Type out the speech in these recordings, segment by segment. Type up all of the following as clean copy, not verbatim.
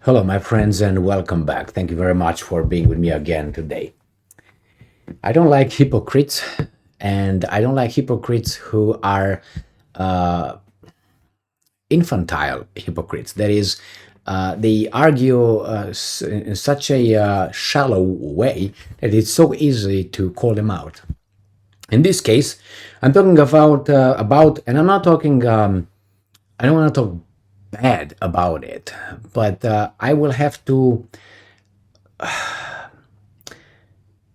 Hello, my friends, and welcome back. Thank you very much for being with me again today. I don't like hypocrites, and I don't like hypocrites who are uh, infantile hypocrites. That is, they argue in such a shallow way that it's so easy to call them out. In this case, I'm talking about, and I'm not talking. I don't want to talk bad about it, but I will have to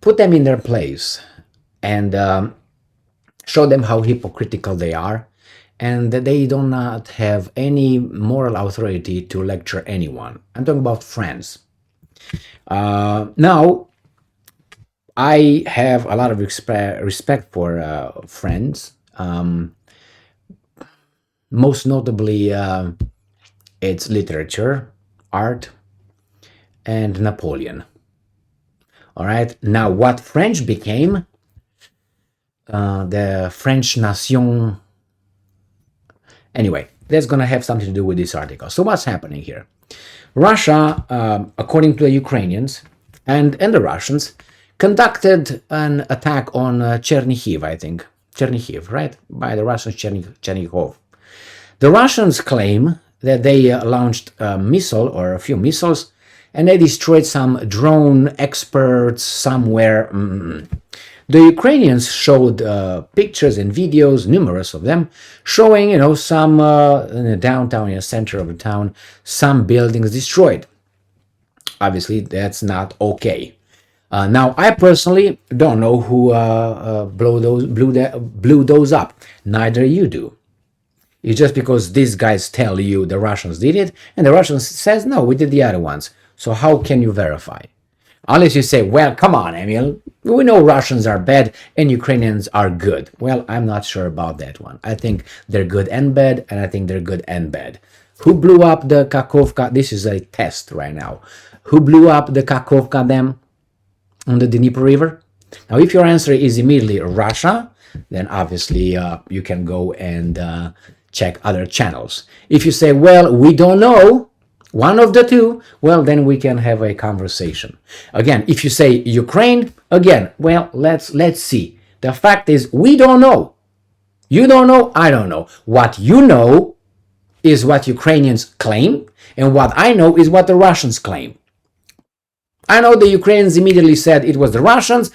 put them in their place and show them how hypocritical they are and that they do not have any moral authority to lecture anyone. I'm talking about friends. Now, I have a lot of respect for friends. Most notably, it's literature, art, and Napoleon. All right. Now, what French became, the French nation. Anyway, that's going to have something to do with this article. So what's happening here? Russia, according to the Ukrainians and the Russians, conducted an attack on Chernihiv, I think. Chernihiv, right? By the Russians, Chernihiv. The Russians claim that they launched a missile or a few missiles and they destroyed some drone experts somewhere. The Ukrainians showed pictures and videos, numerous of them, showing, some in the downtown, in the center of the town, some buildings destroyed. Obviously, that's not okay. Now, I personally don't know who blew those up. Neither you do. It's just because these guys tell you the Russians did it, and the Russians says, no, we did the other ones. So how can you verify? Unless you say, well, come on, Emil, we know Russians are bad and Ukrainians are good. Well, I'm not sure about that one. I think they're good and bad, and I think they're good and bad. Who blew up the Kakhovka? This is a test right now. Who blew up the Kakhovka dam on the Dnieper River? Now, if your answer is immediately Russia, then obviously you can go and check other channels. If you say, well, we don't know, one of the two, well, then we can have a conversation. Again, if you say Ukraine, again, well, let's see. The fact is, we don't know. You don't know, I don't know. What you know is what Ukrainians claim, and what I know is what the Russians claim. I know the Ukrainians immediately said it was the Russians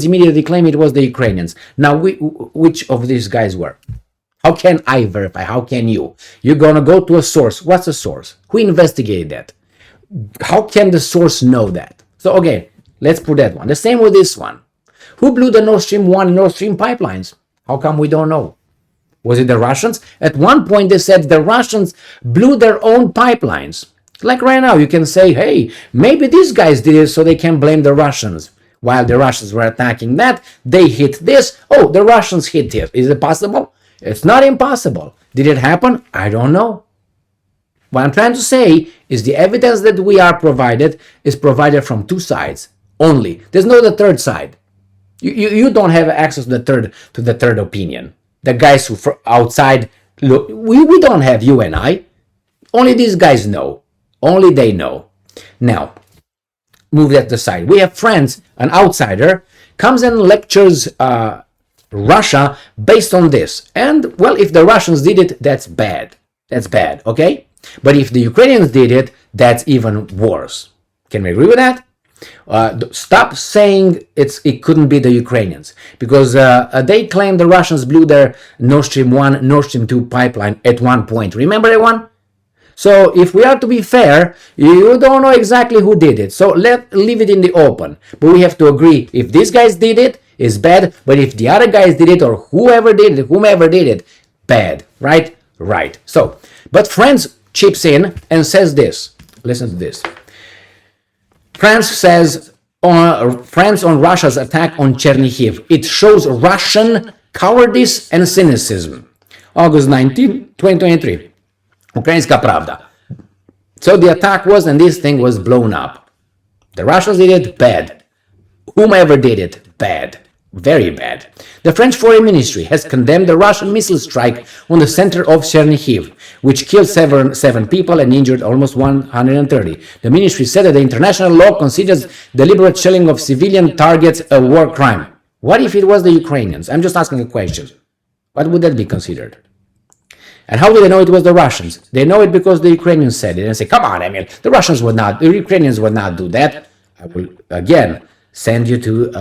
immediately claim it was the Ukrainians. Now, which of these guys were? How can I verify? How can you? You're going to go to a source. What's a source? Who investigated that? How can the source know that? So, okay, let's put that one. The same with this one. Who blew the Nord Stream 1 and Nord Stream pipelines? How come we don't know? Was it the Russians? At one point, they said the Russians blew their own pipelines. Like right now, you can say, hey, maybe these guys did it so they can blame the Russians. While the Russians were attacking that, they hit this. Oh, the Russians hit it. Is it possible? It's not impossible. Did it happen? I don't know. What I'm trying to say is the evidence that we are provided is provided from two sides only. There's no the third side. You don't have access to the third opinion. The guys who outside look, we don't have, you and I. Only these guys know. Only they know. Now, move that aside. We have friends, an outsider comes and lectures Russia based on this. And, well, if the Russians did it, that's bad. That's bad, okay? But if the Ukrainians did it, that's even worse. Can we agree with that? Stop saying it couldn't be the Ukrainians, because they claim the Russians blew their Nord Stream 1, Nord Stream 2 pipeline at one point. Remember that one? So if we are to be fair, you don't know exactly who did it. So leave it in the open. But we have to agree, if these guys did it, it's bad. But if the other guys did it, or whomever did it, bad. Right? Right. So, but France chips in and says this. Listen to this. France says, France on Russia's attack on Chernihiv. It shows Russian cowardice and cynicism. August 19, 2023. Ukrainska Pravda. So the attack was, and this thing was blown up. The Russians did it, bad. Whomever did it, bad. Very bad. The French Foreign Ministry has condemned the Russian missile strike on the center of Chernihiv, which killed seven people and injured almost 130. The ministry said that the international law considers deliberate shelling of civilian targets a war crime. What if it was the Ukrainians? I'm just asking a question. What would that be considered? And how do they know it was the Russians? They know it because the Ukrainians said it and say, come on, Emil, the Ukrainians would not do that. I will, again, send you to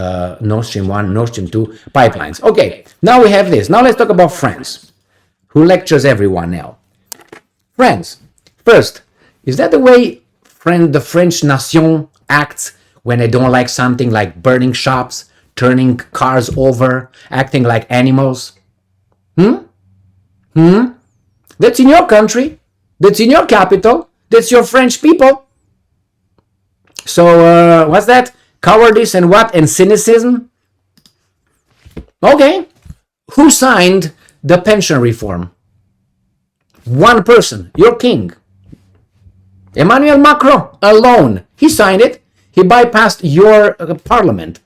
Nord Stream 1, Nord Stream 2 pipelines. Okay, now we have this. Now let's talk about France, who lectures everyone now. France, first, is that the way the French nation acts when they don't like something, like burning shops, turning cars over, acting like animals? That's in your country. That's in your capital. That's your French people. So, what's that? Cowardice and what? And cynicism? Okay. Who signed the pension reform? One person, your king. Emmanuel Macron alone. He signed it. He bypassed your parliament.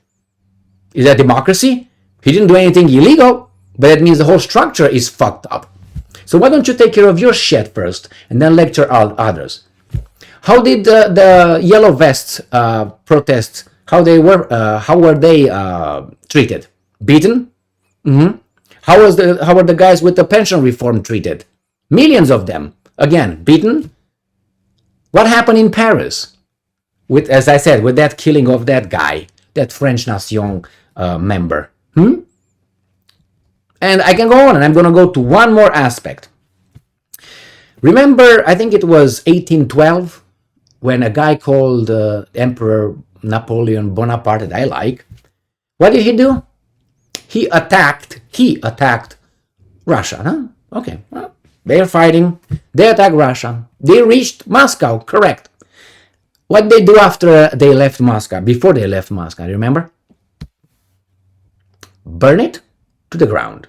Is that democracy? He didn't do anything illegal, but that means the whole structure is fucked up. So why don't you take care of your shit first and then lecture all others? How did the Yellow Vests protests, how were they treated? Beaten? How were the guys with the pension reform treated? Millions of them. Again, beaten. What happened in Paris? With, as I said, with that killing of that guy, that French Nation member. And I can go on, and I'm going to go to one more aspect. Remember, I think it was 1812, when a guy called Emperor Napoleon Bonaparte, that I like, what did he do? He attacked Russia, huh? Okay, well, they're fighting, they attacked Russia, they reached Moscow, correct. What did they do after they left Moscow, before they left Moscow, remember? Burn it to the ground.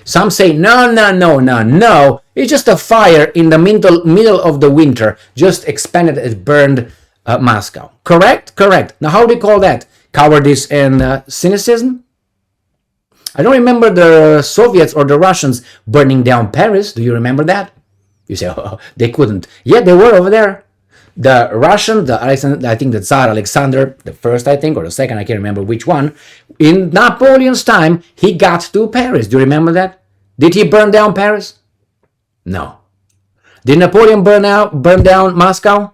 Some say, no, it's just a fire in the middle of the winter, just expanded and burned Moscow. Correct? Correct. Now, how do we call that? Cowardice and cynicism? I don't remember the Soviets or the Russians burning down Paris. Do you remember that? You say, oh, they couldn't. Yeah, they were over there. The Russian, I think the Tsar Alexander, the first, I think, or the second, I can't remember which one, in Napoleon's time, he got to Paris. Do you remember that? Did he burn down Paris? No. Did Napoleon burn down Moscow?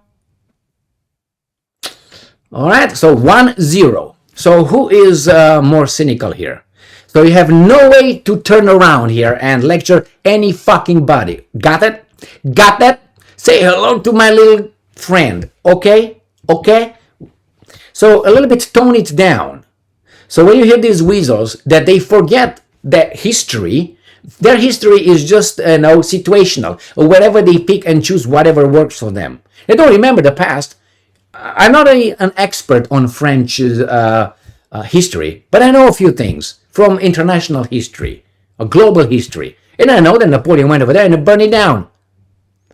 All right, so 1-0. So who is more cynical here? So you have no way to turn around here and lecture any fucking body. Got it? Got that? Say hello to my little friend. Okay? Okay? So a little bit tone it down. So when you hear these weasels that they forget that history, their history is just situational, or wherever they pick and choose whatever works for them. They don't remember the past. I'm not an expert on French history, but I know a few things from international history, a global history. And I know that Napoleon went over there and burned it down.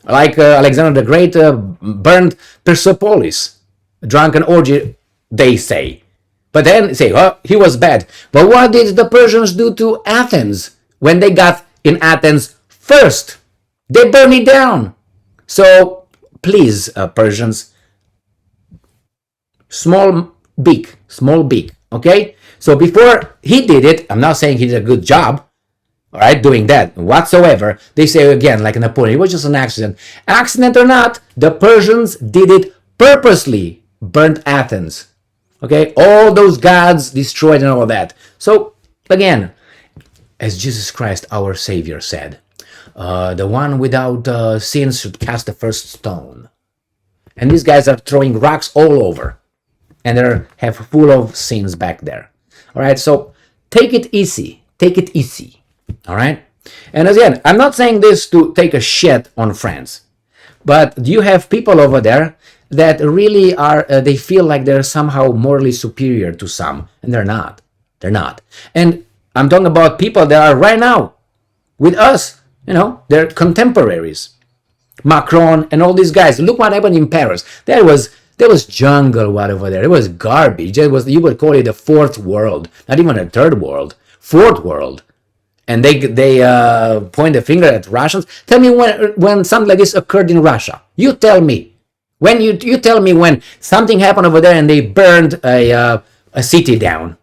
Like Alexander the Great burned Persepolis, drunken orgy, they say. But then say, oh, he was bad. But what did the Persians do to Athens when they got in Athens first? They burned it down. So please, Persians, small beak, okay? So before he did it, I'm not saying he did a good job, all right, doing that whatsoever. They say again, like Napoleon, it was just an accident. Accident or not, the Persians did it purposely, burnt Athens. Okay, all those gods destroyed and all that. So again, as Jesus Christ, our Savior, said, the one without sins should cast the first stone. And these guys are throwing rocks all over, and they have full of sins back there. All right, so take it easy. Take it easy. All right? And again, I'm not saying this to take a shit on France, but you have people over there that really are, they feel like they're somehow morally superior to some, and they're not. They're not. And I'm talking about people that are right now with us, they're contemporaries. Macron and all these guys. Look what happened in Paris. There was There was jungle what over there. It was garbage. It was, you would call it a fourth world, not even a third world, fourth world. And they point the finger at Russians. Tell me when something like this occurred in Russia. You tell me. When you tell me when something happened over there and they burned a city down.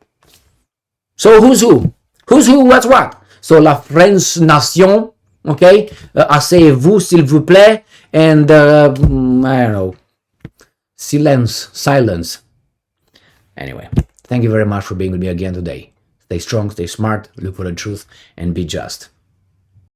So who's who? Who's who? What's what? So la France nation, okay? Asseyez-vous s'il vous plaît, and I don't know. Silence. Anyway, thank you very much for being with me again today. Stay strong, stay smart, look for the truth, and be just.